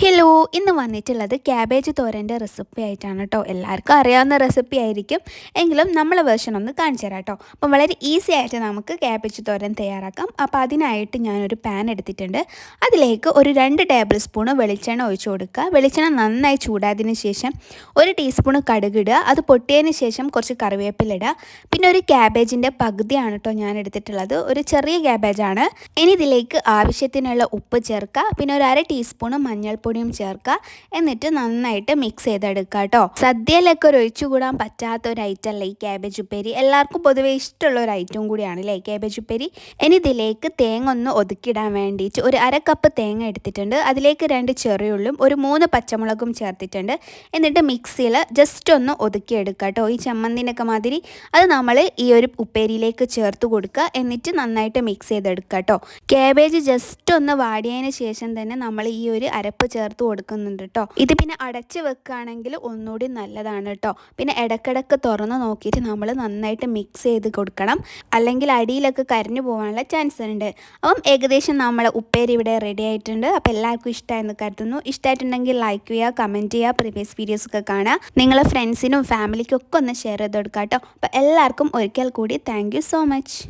Hello, ഇന്ന് വന്നിട്ടുള്ളത് cabbage തോരൻ്റെ recipe ആയിട്ടാണ് കേട്ടോ. എല്ലാവർക്കും അറിയാവുന്ന റെസിപ്പി ആയിരിക്കും, എങ്കിലും നമ്മളെ വേർഷൻ ഒന്ന് കാണിച്ചു തരാം കേട്ടോ. അപ്പം വളരെ ഈസി ആയിട്ട് നമുക്ക് ക്യാബേജ് തോരൻ തയ്യാറാക്കാം. അപ്പോൾ അതിനായിട്ട് ഞാനൊരു പാൻ എടുത്തിട്ടുണ്ട്. അതിലേക്ക് ഒരു 2 ടേബിൾ സ്പൂണ് വെളിച്ചെണ്ണ ഒഴിച്ചു കൊടുക്കുക. വെളിച്ചെണ്ണ നന്നായി ചൂടായതിന് ശേഷം 1 ടീസ്പൂണ് കടുകിടുക. അത് പൊട്ടിയതിന് ശേഷം കുറച്ച് കറിവേപ്പില ഇടുക. പിന്നെ ഒരു ക്യാബേജിൻ്റെ പകുതിയാണ് കേട്ടോ ഞാൻ എടുത്തിട്ടുള്ളത്, ഒരു ചെറിയ ക്യാബേജാണ്. ഇനി ഇതിലേക്ക് ആവശ്യത്തിനുള്ള ഉപ്പ് ചേർക്കുക. പിന്നെ ഒരു 1/2 ടീസ്പൂണ് മഞ്ഞൾപ്പൊടിയും ചേർക്കുക. എന്നിട്ട് നന്നായിട്ട് മിക്സ് ചെയ്തെടുക്കുക കേട്ടോ. സദ്യയിലൊക്കെ ഒരു ഒഴിച്ചുകൂടാൻ പറ്റാത്ത ഒരു ഐറ്റം അല്ലേ ഈ ക്യാബേജ് ഉപ്പേരി. എല്ലാവർക്കും പൊതുവെ ഇഷ്ടമുള്ള ഒരു ഐറ്റം കൂടിയാണ് അല്ലേ ക്യാബേജ് ഉപ്പേരി. ഇനി ഇതിലേക്ക് തേങ്ങ ഒന്ന് ഒതുക്കിയിടാൻ വേണ്ടിയിട്ട് ഒരു 1/2 കപ്പ് തേങ്ങ എടുത്തിട്ടുണ്ട്. അതിലേക്ക് 2 ചെറിയുള്ളിയും ഒരു 3 പച്ചമുളകും ചേർത്തിട്ടുണ്ട്. എന്നിട്ട് മിക്സിയിൽ ജസ്റ്റ് ഒന്ന് ഒതുക്കിയെടുക്കുക കേട്ടോ. ഈ ചമ്മന്തിനൊക്കെ മാതിരി അത് നമ്മൾ ഈ ഒരു ഉപ്പേരിയിലേക്ക് ചേർത്ത് കൊടുക്കുക. എന്നിട്ട് നന്നായിട്ട് മിക്സ് ചെയ്തെടുക്കുക കേട്ടോ. ക്യാബേജ് ജസ്റ്റ് ഒന്ന് വാടിയതിന് ശേഷം തന്നെ നമ്മൾ ഈ ഒരു അരപ്പ് ചേർത്ത് കൊടുക്കുന്നുണ്ട് കേട്ടോ. ഇത് പിന്നെ അടച്ച് വെക്കുകയാണെങ്കിൽ ഒന്നുകൂടി നല്ലതാണ് കേട്ടോ. പിന്നെ ഇടയ്ക്കിടയ്ക്ക് തുറന്ന് നോക്കിയിട്ട് നമ്മൾ നന്നായിട്ട് മിക്സ് ചെയ്ത് കൊടുക്കണം, അല്ലെങ്കിൽ അടിയിലൊക്കെ കരിഞ്ഞു പോകാനുള്ള ചാൻസ് ഉണ്ട്. അപ്പം ഏകദേശം നമ്മൾ ഉപ്പേരി ഇവിടെ റെഡി ആയിട്ടുണ്ട്. അപ്പോൾ എല്ലാവർക്കും ഇഷ്ടമായെന്ന് കരുതുന്നു. ഇഷ്ടമായിട്ടുണ്ടെങ്കിൽ ലൈക്ക് ചെയ്യുക, കമൻറ്റ് ചെയ്യുക, പ്രീവിയസ് വീഡിയോസൊക്കെ കാണുക, നിങ്ങളെ ഫ്രണ്ട്സിനും ഫാമിലിക്കും ഒക്കെ ഒന്ന് ഷെയർ ചെയ്ത് കൊടുക്കുക കേട്ടോ. അപ്പോൾ എല്ലാവർക്കും ഒരിക്കൽ കൂടി താങ്ക് യു സോ മച്ച്.